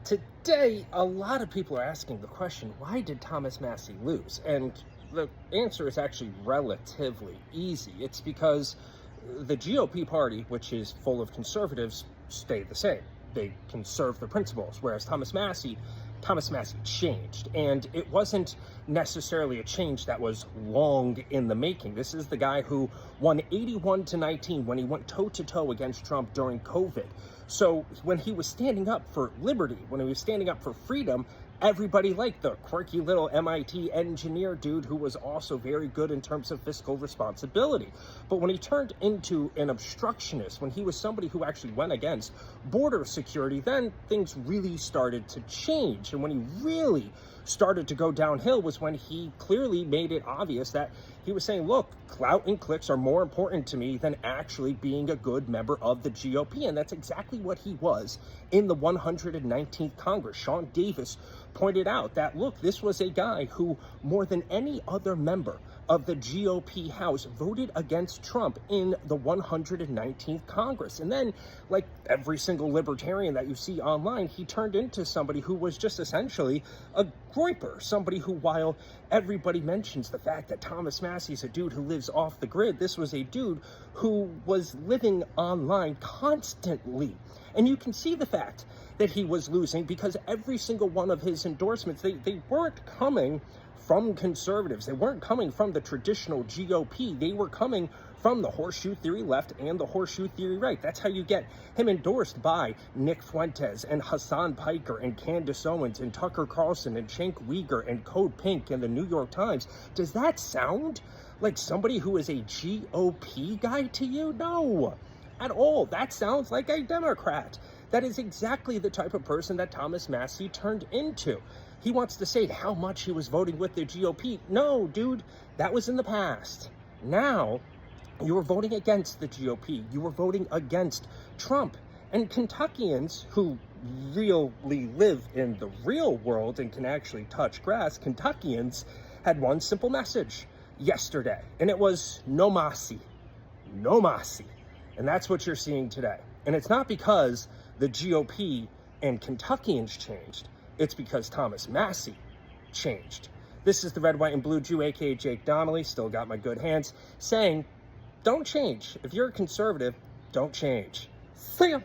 Today, a lot of people are asking the question, why did Thomas Massie lose? And the answer is actually relatively easy. It's because the GOP party, which is full of conservatives, stayed the same. They conserve the principles, whereas Thomas Massie changed, and it wasn't necessarily a change that was long in the making. This is the guy who won 81-19 when he went toe-to-toe against Trump during COVID. So when he was standing up for liberty, when he was standing up for freedom, everybody liked the quirky little MIT engineer dude who was also very good in terms of fiscal responsibility. But when he turned into an obstructionist, when he was somebody who actually went against border security, then things really started to change. And when he really started to go downhill was when he clearly made it obvious that he was saying, look, clout and clicks are more important to me than actually being a good member of the GOP. And that's exactly what he was in the 119th Congress. Sean Davis pointed out that, look, this was a guy who, more than any other member of the GOP House, voted against Trump in the 119th Congress. And then, like every single libertarian that you see online, he turned into somebody who was just essentially a Groyper, somebody who, while everybody mentions the fact that Thomas Massie is a dude who lives off the grid, this was a dude who was living online constantly. And you can see the fact that he was losing because every single one of his endorsements, they weren't coming from conservatives. They weren't coming from the traditional GOP. They were coming from the horseshoe theory left and the horseshoe theory right. That's how you get him endorsed by Nick Fuentes and Hassan Piker and Candace Owens and Tucker Carlson and Cenk Uygur and Code Pink and the New York Times. Does that sound like somebody who is a GOP guy to you? No, at all. That sounds like a Democrat. That is exactly the type of person that Thomas Massie turned into. He wants to say how much he was voting with the GOP. No, dude, that was in the past. Now, you were voting against the GOP. You were voting against Trump. And Kentuckians who really live in the real world and can actually touch grass, Kentuckians had one simple message yesterday, and it was no Massie, no Massie. And that's what you're seeing today. And it's not because the GOP and Kentuckians changed. It's because Thomas Massie changed. This is the Red, White, and Blue Jew, aka Jake Donnelly, still got my good hands, saying, don't change. If you're a conservative, don't change. See ya.